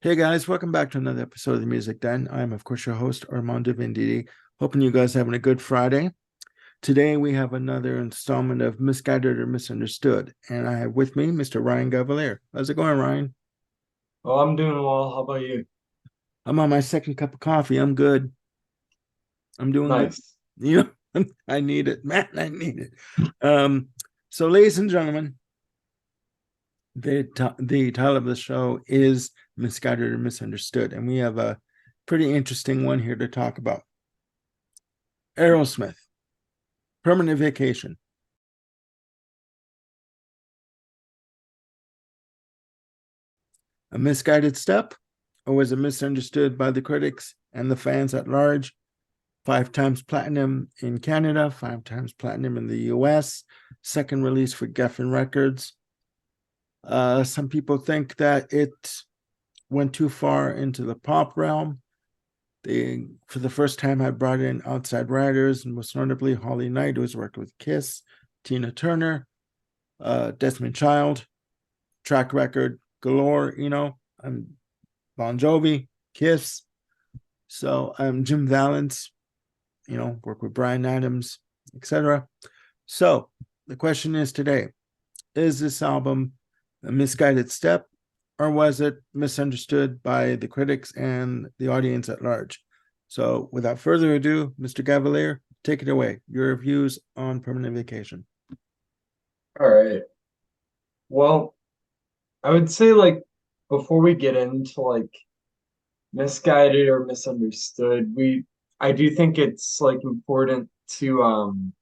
Hey guys, welcome back to another episode of the Music Den. I'm, of course, your host, Armando Venditti. Hoping you guys are having a good Friday. Today we have another installment of Misguided or Misunderstood, and I have with me Mr. Ryan Gavalier. How's it going, Ryan? Oh, I'm doing well. How about you? I'm on my second cup of coffee. I'm good. I'm doing good. Nice. You know, I need it, man. I need it. Um, ladies and gentlemen, the title of the show is Misguided or Misunderstood, and we have a pretty interesting one here to talk about. Aerosmith. Permanent Vacation. A misguided step, or was it misunderstood by the critics and the fans at large? 5 times platinum in Canada, 5 times platinum in the US, second release for Geffen Records. Some people think that it went too far into the pop realm. They, for the first time, had brought in outside writers, and most notably Holly Knight, who has worked with Kiss, Tina Turner, Desmond Child, track record galore, I'm Bon Jovi, Kiss. So I'm Jim Valance, work with Brian Adams, etc. So the question is today, is this album a misguided step or was it misunderstood by the critics and the audience at large? So without further ado, Mr. Cavalier, take it away. Your views on Permanent Vacation. All right. Well, I would say before we get into misguided or misunderstood, I do think it's important to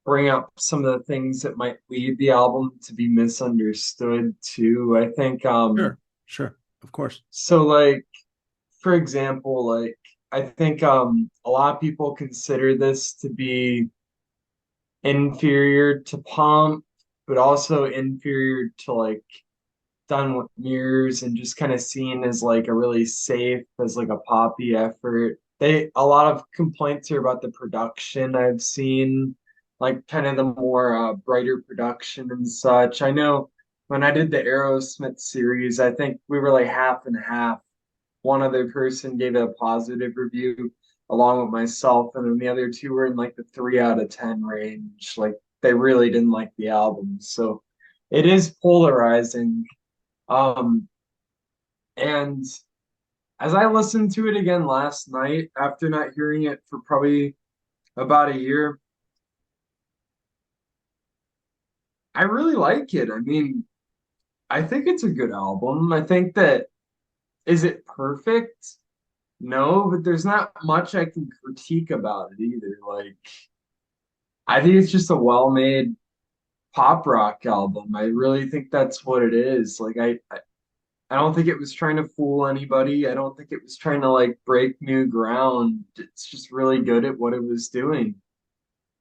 bring up some of the things that might lead the album to be misunderstood too. I think Sure, of course. so for example, I think a lot of people consider this to be inferior to Pump, but also inferior to Done with Mirrors and just kind of seen as like a really safe as like a poppy effort. A lot of complaints here about the production I've seen, like kind of the more brighter production and such. I know when I did the Aerosmith series, I think we were like half and half. One other person gave it a positive review along with myself, and then the other two were in like the 3 out of 10 range. Like they really didn't like the album. So it is polarizing. Um, and as I listened to it again last night after not hearing it for probably about a year, I really like it. I mean, I think it's a good album. I think that is it perfect? No, but there's not much I can critique about it either. Like, I think it's just a well-made pop rock album. I really think that's what it is. I don't think it was trying to fool anybody. I don't think it was trying to like break new ground. It's just really good at what it was doing.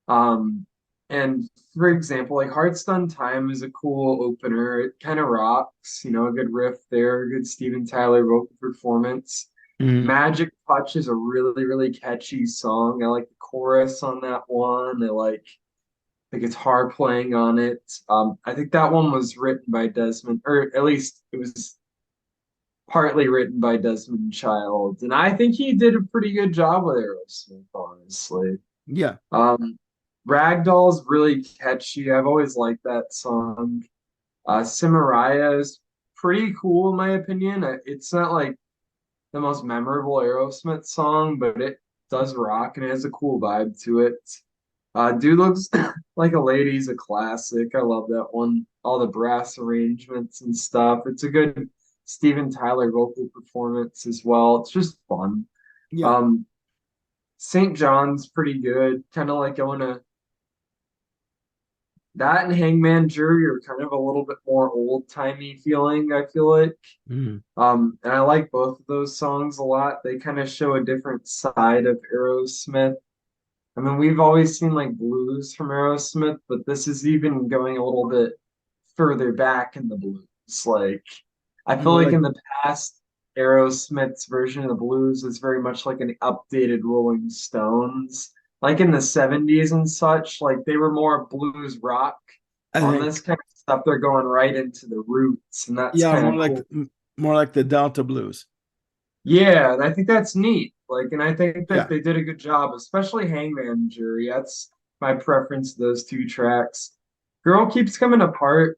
Um, and for example, like Hearts Done Time is a cool opener. It kind of rocks, a good riff there, a good Steven Tyler vocal performance. Mhm. Magic Touch is a really, really catchy song. I like the chorus on that one. I like the guitar playing on it. I think that one was written by Desmond, or at least it was partly written by Desmond Child. And I think he did a pretty good job with Aerosmith, honestly. Yeah. Um, Ragdoll's really catchy. I've always liked that song. Cimaraya is pretty cool in my opinion. It's not like the most memorable Aerosmith song, but it does rock and it has a cool vibe to it. Dude Looks Like a Lady's a classic. I love that one. All the brass arrangements and stuff. It's a good Steven Tyler vocal performance as well. It's just fun. Yeah. Um, St. John's pretty good. Kind of like going to that and Hangman Jury are kind of a little bit more old timey feeling, I feel like. Mhm. And I like both of those songs a lot. They kind of show a different side of Aerosmith. I mean, we've always seen like blues from Aerosmith, but this is even going a little bit further back in the blues. Like, I You feel know, like like in the past, Aerosmith's version of the blues is very much like an updated Rolling Stones. Like in the 70s and such, like they were more blues rock. I On think this kind of stuff, they're going right into the roots, and that's yeah, kind more of like cool. more like the Delta blues. Yeah, and I think that's neat. Like, and I think that Yeah, they did a good job, especially Hangman Jury. That's my preference, those two tracks. Girl Keeps Coming Apart,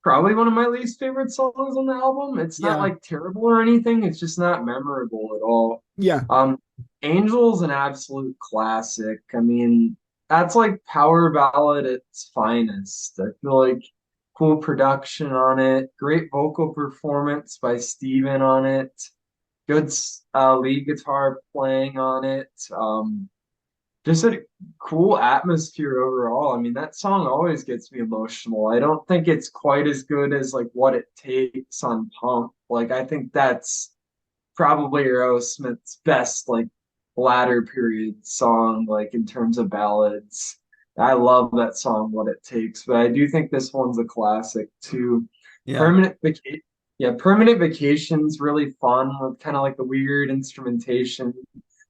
probably one of my least favorite songs on the album. It's not yeah, like terrible or anything, it's just not memorable at all. yeah, Um, Angel's an absolute classic. I mean, that's like power ballad at its finest. I feel like cool production on it, great vocal performance by Steven on it, good lead guitar playing on it. Just a cool atmosphere overall. I mean, that song always gets me emotional. I don't think it's quite as good as like What It Takes on Pump. Like, I think that's probably Aerosmith's best like latter period song, like in terms of ballads. I love that song, What It Takes, but I do think this one's a classic too. yeah, Permanent Vacation. Yeah, Permanent Vacation's really fun with kind of like the weird instrumentation,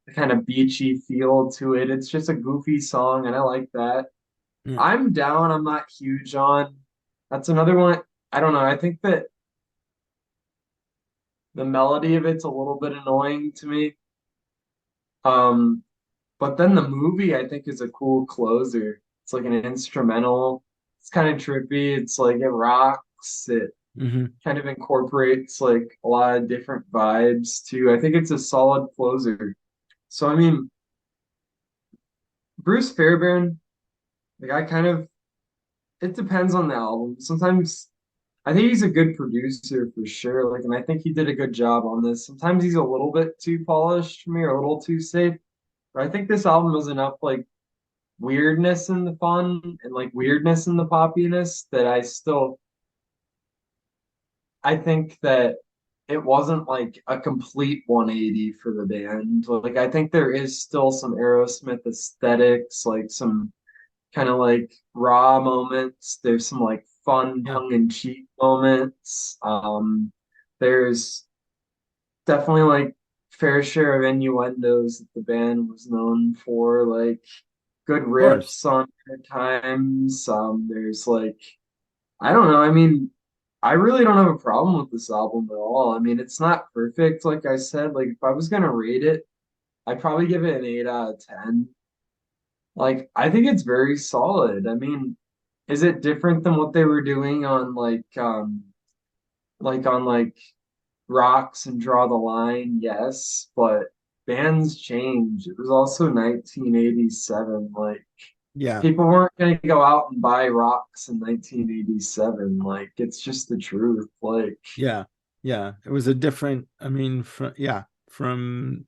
the kind of beachy feel to it. It's just a goofy song, and I like that. yeah, I'm down, I'm not huge on. That's another one. I don't know. I think that the melody of it's a little bit annoying to me. Um, but then the movie I think is a cool closer. It's like an instrumental. It's kind of trippy. It's like it rocks. It hmm, kind of incorporates like a lot of different vibes too. I think it's a solid closer. So I mean, Bruce Fairbairn, like I kind of it depends on the album. Sometimes I think he's a good producer for sure. Like, and I think he did a good job on this. Sometimes he's a little bit too polished for me or a little too safe. But I think this album was enough like weirdness in the fun and like weirdness in the poppiness that I think that it wasn't like a complete 180 for the band. Like I think there is still some Aerosmith aesthetics, like some kind of like raw moments. There's some like fun yeah, tongue-in-cheek moments. There's definitely like fair share of innuendos that the band was known for, like good of course. riffs on good times. There's like I don't know. I mean, I really don't have a problem with this album at all. I mean, it's not perfect, like I said. Like if I was gonna rate it, I'd probably give it an 8 out of 10. Like I think it's very solid. I mean, is it different than what they were doing on like on like Rocks and Draw the Line? Yes, but bands change. It was also 1987. Like Yeah, people weren't going to go out and buy Rocks in 1987. Like it's just the truth. Like yeah, yeah. It was a different, I mean, from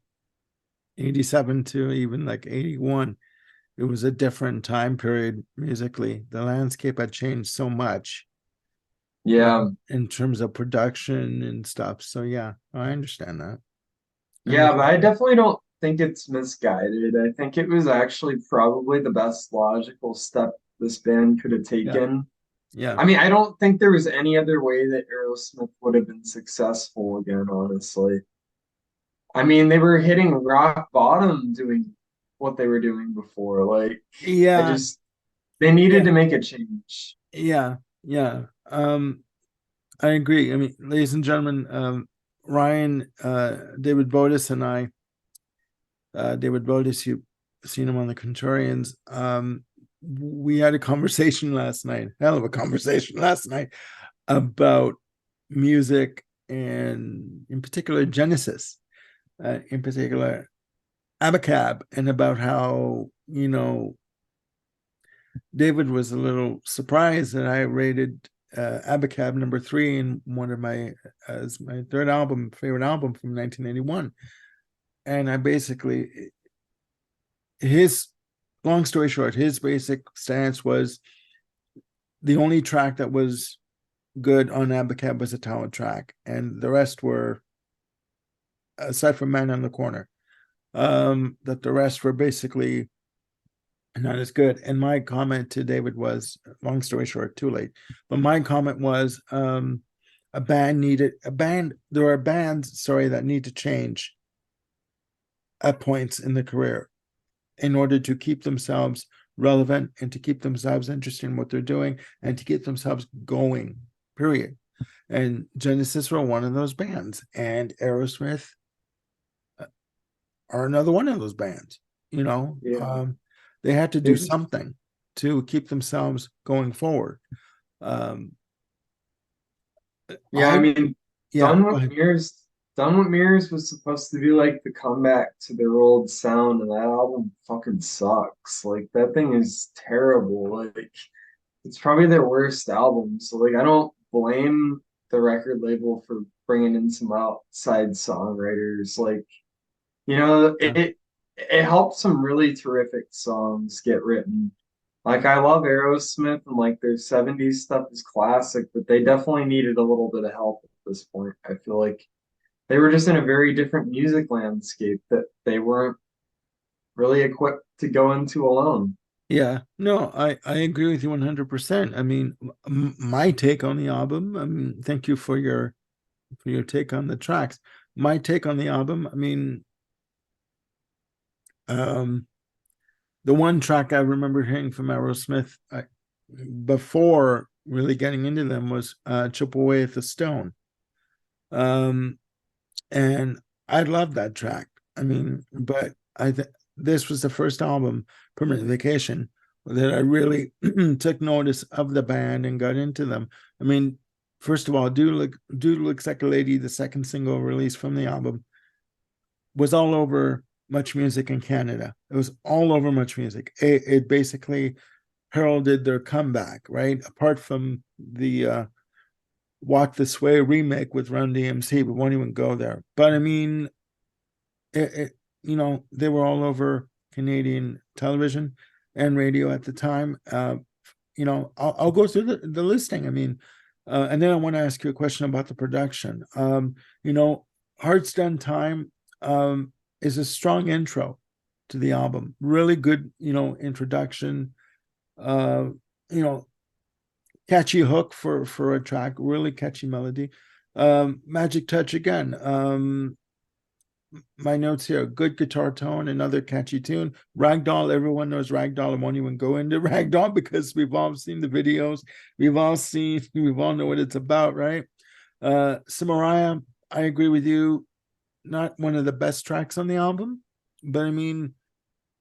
87 to even like 81, it was a different time period musically. The landscape had changed so much yeah. in terms of production and stuff. So yeah, I understand that. I Yeah, make but I definitely don't think it's misguided. I think it was actually probably the best logical step this band could have yeah, taken. yeah, I mean, I don't think there was any other way that Aerosmith would have been successful again, honestly. I mean, they were hitting rock bottom doing what they were doing before. Like, I yeah, just, they needed yeah, to make a change. yeah, yeah. I agree. I mean, ladies and gentlemen, Ryan, David Bodis and I, David Bodis, you've seen him on the Contrarians. We had a conversation last night, hell of a conversation last night about music and in particular Genesis, in particular Abacab, and about how, David was a little surprised that I rated Abacab number 3 in one of my as my favorite album from 1981. And I basically, his long story short, his basic stance was the only track that was good on Abacab was a talent track, and the rest were, aside from Man on the Corner, that the rest were basically not as good. And my comment to David was, long story short, too late. But my comment was, there are bands, sorry, that need to change at points in the career in order to keep themselves relevant and to keep themselves interested in what they're doing and to keep themselves going, period. And Genesis were one of those bands, and Aerosmith are another one of those bands. You know, Yeah. they had to do It, something to keep themselves going forward. Um, yeah, I I mean, yeah, Done go with ahead. Mirrors, Done with Mirrors was supposed to be like the comeback to their old sound, and that album fucking sucks. Like that thing is terrible. Like it's probably their worst album. So like I don't blame the record label for bringing in some outside songwriters. Like, you know, Yeah, it helped some really terrific songs get written. Like I love Aerosmith and like their 70s stuff is classic, but they definitely needed a little bit of help at this point. I feel like they were just in a very different music landscape that they weren't really equipped to go into alone. yeah. No, I agree with you 100%. I mean, my take on the album. I mean, thank you for your take on the tracks. My take on the album. I mean, um, the one track I remember hearing from Aerosmith before really getting into them was "Chip Away at the Stone," um, and I love that track. I mean, but this was the first album, Permanent Vacation, that I really took notice of the band and got into them. I mean, first of all, Dude Looks Like a Lady," the second single released from the album, was all over Much Music in Canada. It was all over Much Music. It basically heralded their comeback, right? Apart from the Walk This Way remake with Run DMC, we won't even go there. But I mean, it you know, they were all over Canadian television and radio at the time. You know, I'll go through the listing. I mean, and then I want to ask you a question about the production. You know, Hearts Done Time is a strong intro to the album. Really good, you know, introduction. Uh, you know, catchy hook for a track, really catchy melody. Magic Touch again. My notes here: good guitar tone, another catchy tune. Ragdoll, everyone knows Ragdoll. I won't even go into Ragdoll because we've all seen the videos. We all know what it's about, right? Samaria, I agree with you. Not one of the best tracks on the album, but I mean,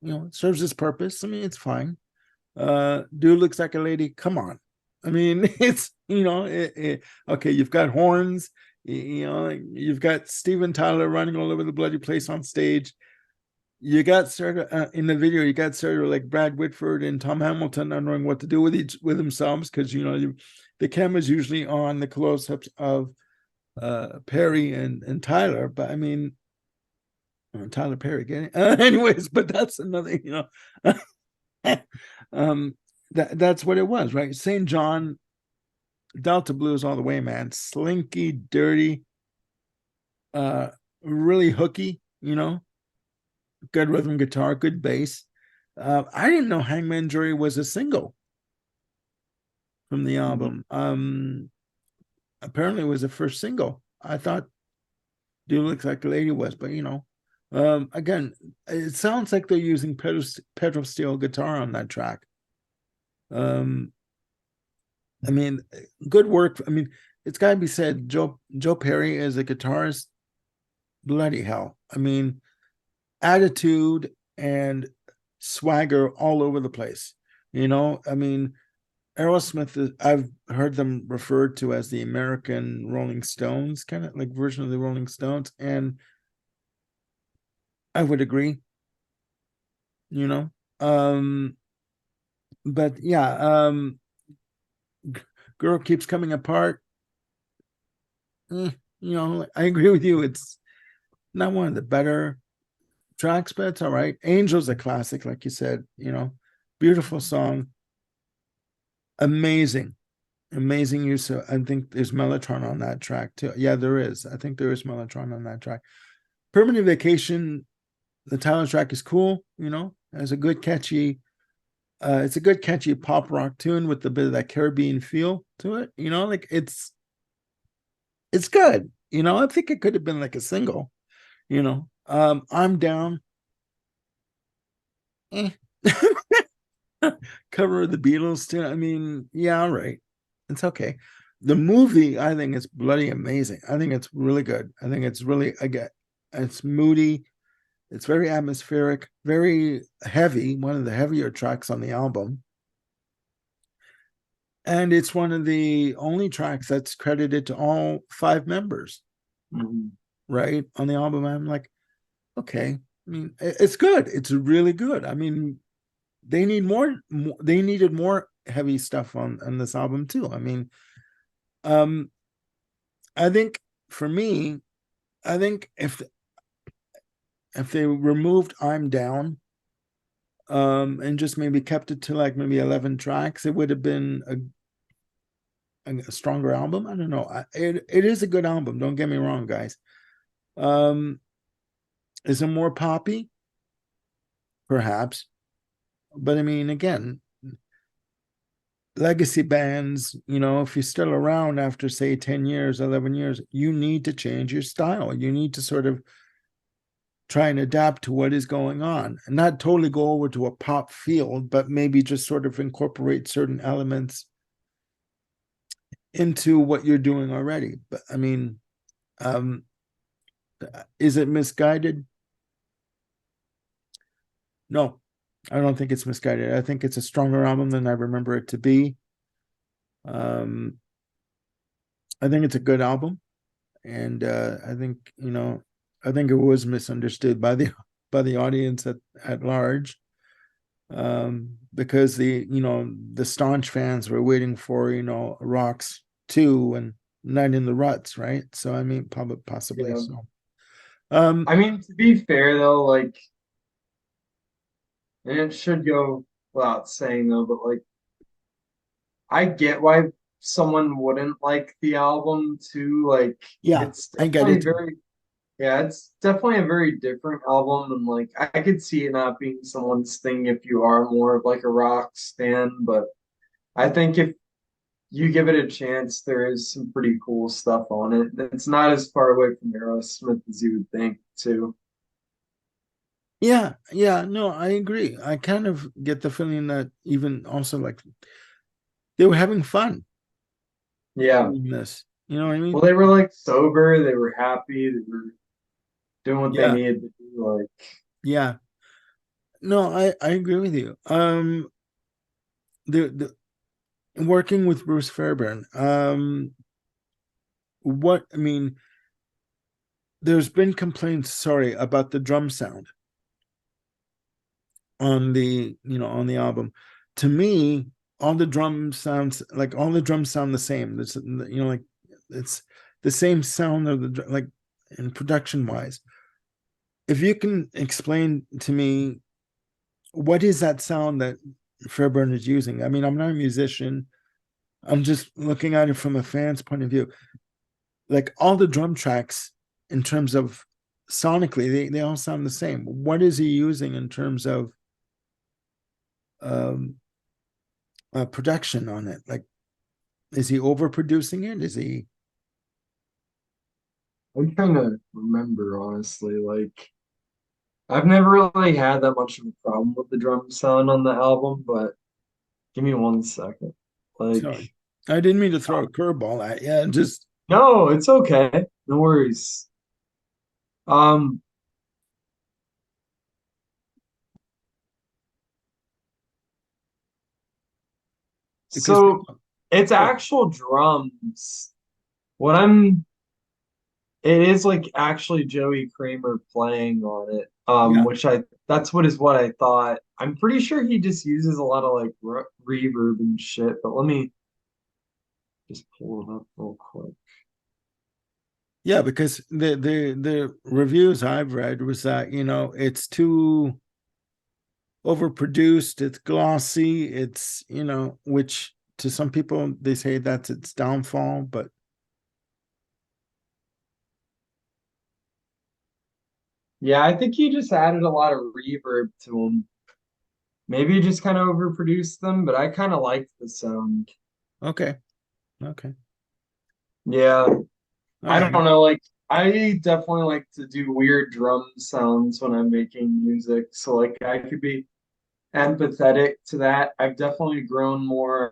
you know, it serves its purpose. I mean, it's fine. Dude Looks Like a Lady, come on. I mean, it's, you know, okay, you've got horns, you know, you've got Steven Tyler running all over the bloody place on stage. You got sort of in the video, you got sort of like Brad Whitford and Tom Hamilton not knowing what to do with themselves, because you know the camera's usually on the close-ups of Perry and Tyler, but I mean, Tyler Perry again. Anyways, but that's another, you know. That's what it was, right? St. John, Delta Blues all the way, man. Slinky, dirty, uh, really hooky, you know, good rhythm guitar, good bass. I didn't know Hangman Jury was a single from the Mhm. album. Apparently it was the first single. I thought Dude Looks Like a Lady was, but you know, again, it sounds like they're using pedal steel guitar on that track. Um, I mean, good work. I mean, it's got to be said. Joe Perry as a guitarist, bloody hell. I mean, attitude and swagger all over the place. You know, I mean, Aerosmith is, I've heard them referred to as the American Rolling Stones, kind of like version of the Rolling Stones, and I would agree. You know, um, but yeah, Girl Keeps Coming Apart. You know, I agree with you. It's not one of the better tracks, but it's all right. Angel's a classic, like you said, you know, beautiful song, amazing, amazing use of, I think there's Mellotron on that track too. Yeah, there is. I think there is Mellotron on that track. Permanent Vacation, the title track is cool, you know, has a good catchy, it's a good catchy pop rock tune with a bit of that Caribbean feel to it, you know, like it's good. You know, I think it could have been like a single, you know. I'm down. Eh. Cover of the Beatles too. I mean, yeah, all right. It's okay. the movie, I think it's bloody amazing. I think it's really good. I think it's really, again, it's moody. It's very atmospheric, very heavy, one of the heavier tracks on the album. And it's one of the only tracks that's credited to all five members, Mhm. right? On the album. I'm like, okay. I mean, it's good. It's really good. I mean, they need more, they needed more heavy stuff on this album too. I mean, um, I think for me, I think if they removed I'm Down, and just maybe kept it to like maybe 11 tracks, it would have been a stronger album. I don't know. It is a good album. Don't get me wrong, guys. Um, is it more poppy? Perhaps, but I mean, again, legacy bands, if you're still around after say 10 years, 11 years, you need to change your style. You need to sort of try and adapt to what is going on and not totally go over to a pop field, but maybe just sort of incorporate certain elements into what you're doing already. But I mean, um, is it misguided? No, I don't think it's misguided. I think it's a stronger album than I remember it to be. Um, I think it's a good album, and I think it was misunderstood by the audience at large, because the staunch fans were waiting for Rocks 2 and Night in the Ruts, right? So I mean, probably possibly Yeah. so. Um, I mean, to be fair though, like, and it should go without saying though, but like, I get why someone wouldn't like the album too. Like, yeah, it's I get definitely it. very, yeah, it's definitely a very different album. And like, I could see it not being someone's thing if you are more of like a rock stan. But I think if you give it a chance, there is some pretty cool stuff on it. It's not as far away from Aerosmith as you would think, too. Yeah, yeah, no, I agree. I kind of get the feeling that even also like they were having fun Yeah. doing this. You know what I Well, mean? they were like sober, they were happy, they were doing what they Yeah, needed to do. Like, yeah. No, I agree with you. The working with Bruce Fairbairn. What I mean, there's been complaints, sorry, about the drum sound on the album. To me, all the drums sound the same. Like it's the same sound of like in production wise. If you can explain to me what is that sound that Fairburn is using? I mean, I'm not a musician. I'm just looking at it from a fan's point of view. Like all the drum tracks, in terms of sonically, they all sound the same. What is he using in terms of um, production on it? Like, is he overproducing it? Is he I'm trying to remember, honestly. Like, I've never really had that much of a problem with the drum sound on the album, but give me 1 second. Like, sorry? I didn't mean to throw a curveball at you. Just no, it's okay. No worries. Um, because so it's yeah, actual drums. What I'm It is like actually Joey Kramer playing on it. yeah, Which that's what I thought. I'm pretty sure he just uses a lot of like reverb and shit, but let me just pull it up real quick. yeah. Because the reviews I've read was that it's too overproduced, it's glossy, it's which to some people they say that's its downfall, but Yeah, I think he just added a lot of reverb to them. Maybe he just kind of overproduced them, but I kind of liked the sound. okay, okay, Yeah, all I don't right. know. Like, I definitely like to do weird drum sounds when I'm making music. So, like, I could be empathetic to that. I've definitely grown more.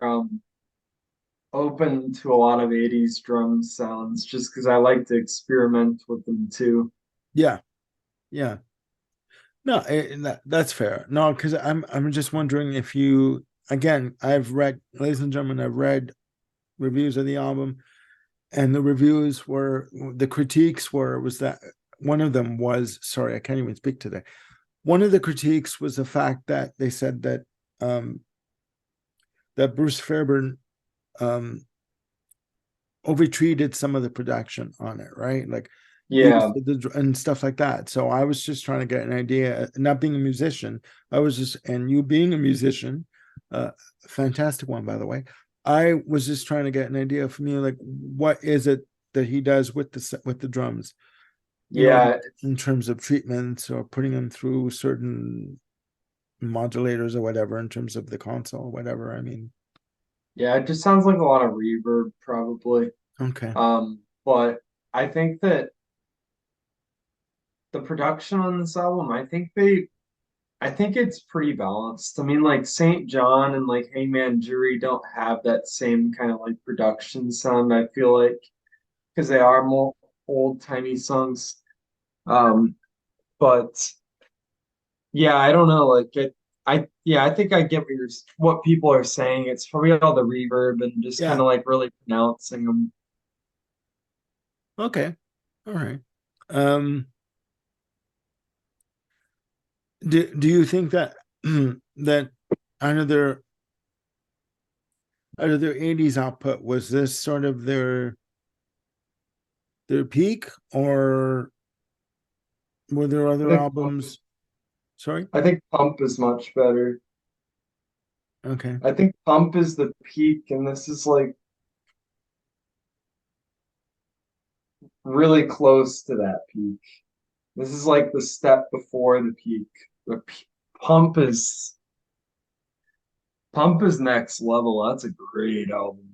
open to a lot of 80s drum sounds just because I like to experiment with them too. Yeah, yeah. No, that's fair. No, because I'm just wondering if you again, I've read, ladies and gentlemen, I've read reviews of the album, and the reviews were the critiques were was that one of them was sorry, I can't even speak today. One of the critiques was the fact that they said that um that Bruce Fairbairn um overtreated some of the production on it, right? Like the use Yeah, of the and stuff like that. So I was just trying to get an idea, not being a musician, I was just, and you being a musician, fantastic one, by the way. I was just trying to get an idea from you, like, what is it that he does with the drums, you know, yeah, in terms of treatments or putting them through certain modulators or whatever, in terms of the console, whatever. I mean, yeah. It just sounds like a lot of reverb, probably. okay. But I think that the production on this album, I think it's pretty balanced. I mean, like St. John and like Hey Man Jury don't have that same kind of like production sound, I feel like, because they are more old-timey songs. Um, but yeah, I don't know. Yeah, I think I get what people are saying. It's probably all the reverb and just kind Yeah. of like really pronouncing them. Okay. All right. Um, do you think that that out of their out of their 80s output, was this sort of their peak, or were there I other think Pump is, albums? Sorry? I think Pump is much better. Okay. I think Pump is the peak, and this is like really close to that peak. This is like the step before the peak. The p Pump is Pump is next level. That's a great album.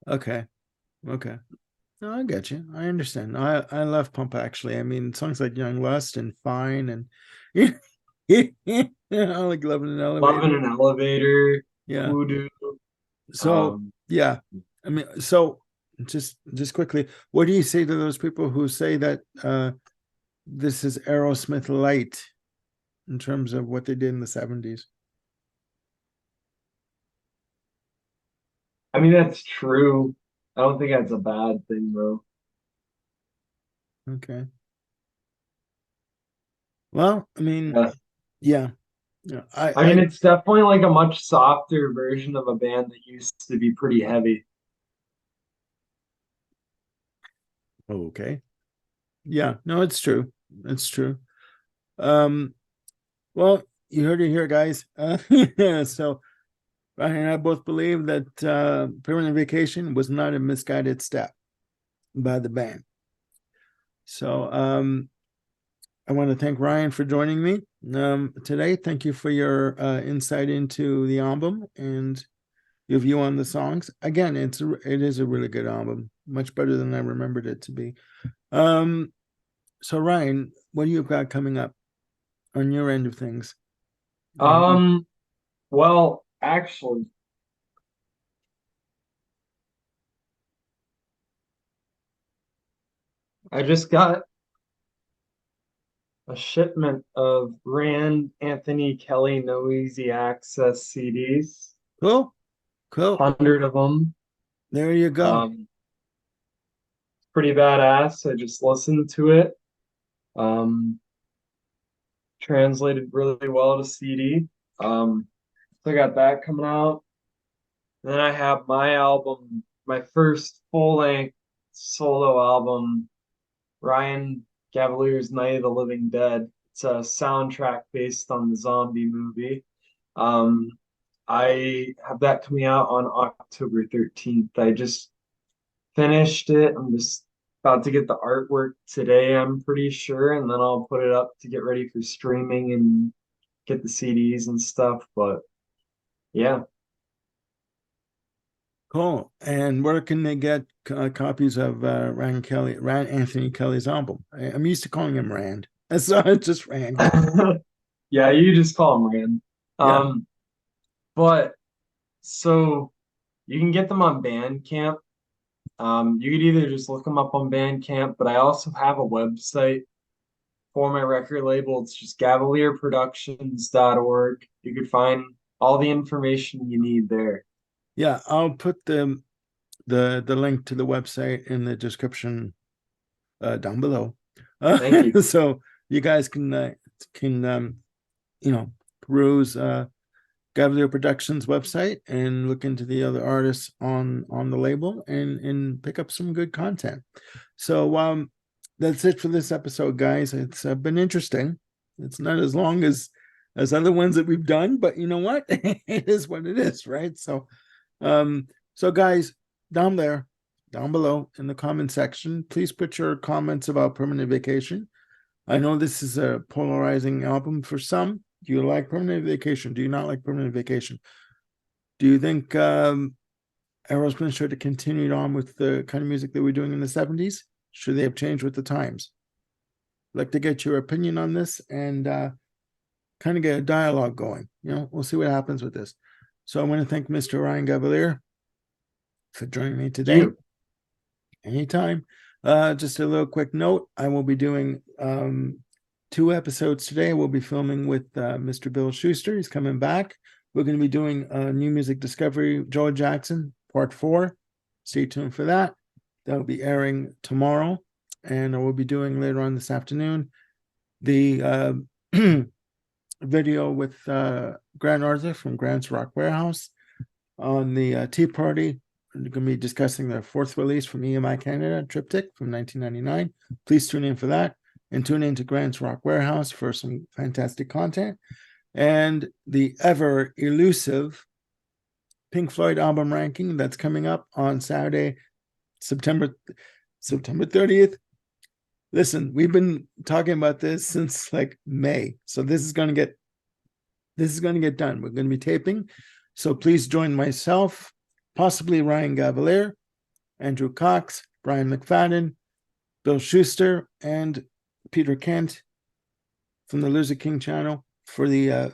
Okay. Okay. No, I get you. I understand. I love Pump, actually. I mean, songs like Young Lust and Fine and I like Loving an Love in Elevator. an Elevator, Yeah. Hoodoo. So Um, yeah. I mean, so just quickly, what do you say to those people who say that this is Aerosmith light in terms of what they did in the 70s? I mean that's true. I don't think that's a bad thing though. Okay. Well, I mean, Yeah. yeah. Yeah. I mean it's definitely like a much softer version of a band that used to be pretty heavy. Okay. Yeah, no, it's true. It's true. Um, well, you heard it here, guys. Yeah, so Ryan and I both believe that Permanent Vacation was not a misguided step by the band. So I want to thank Ryan for joining me today. Thank you for your insight into the album and your view on the songs. Again, it is a really good album, much better than I remembered it to be. Um, so Ryan, what do you got coming up on your end of things? Um, well, actually, I just got a shipment of Rand Anthony Kelly No Easy Access CDs, Cool, cool. 100 of them. There you go. Um, pretty badass. I just listened to it. Um, translated really well to CD. So I got that coming out. And then I have my album, my first full-length solo album, Ryan Cavalier's Night of the Living Dead. It's a soundtrack based on the zombie movie. Um, I have that coming out on October 13th. I just finished it. I'm just about to get the artwork today, I'm pretty sure, and then I'll put it up to get ready for streaming and get the CDs and stuff. But yeah. Cool. And where can they get copies of Rand Anthony Kelly's album? I'm used to calling him Rand. It's just Rand. Yeah, you just call him Rand. Yeah. Um, but so You can get them on Bandcamp. You could either just look them up on Bandcamp, but I also have a website for my record label. It's just cavalierproductions.org. You could find all the information you need there. Yeah, I'll put the link to the website in the description down below. Thank you. So you guys can peruse Cavalier Productions website and look into the other artists on the label and pick up some good content. So that's it for this episode, guys. It's been interesting. It's not as long as other ones that we've done, but you know what? It is what it is, right? So so guys, down below in the comment section, please put your comments about Permanent Vacation. I know this is a polarizing album for some. Do you like Permanent Vacation? Do you not like Permanent Vacation? Do you think Aerosmith should have continued on with the kind of music they were doing in the 70s? Should they have changed with the times? I'd like to get your opinion on this and kind of get a dialogue going. We'll see what happens with this. So I want to thank Mr. Ryan Cavalier for joining me today. Anytime. Just a little quick note. I will be doing 2 episodes today. We'll be filming with Mr. Bill Schuster. He's coming back. We're going to be doing New Music Discovery, Joel Jackson, Part 4. Stay tuned for that. That'll be airing tomorrow. And I will be doing later on this afternoon the video with Grant Arthur from Grant's Rock Warehouse on the Tea Party. We're going to be discussing their 4th release from EMI Canada, Triptych from 1999. Please tune in for that and tune in to Grant's Rock Warehouse for some fantastic content. And the ever elusive Pink Floyd album ranking that's coming up on Saturday, September 30th. Listen, we've been talking about this since like May. So this is going to get done. We're going to be taping. So please join myself, possibly Ryan Cavalier, Andrew Cox, Brian McFadden, Bill Schuster, and Peter Kent from the Loser King channel for the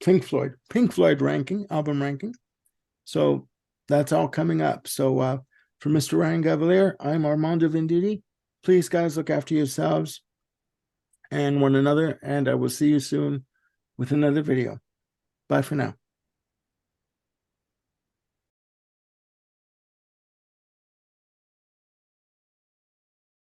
Pink Floyd ranking, album ranking. So that's all coming up. So for Mr. Ryan Cavalier, I'm Armando Venditti. Please, guys, look after yourselves and one another, and I will see you soon with another video. Bye for now.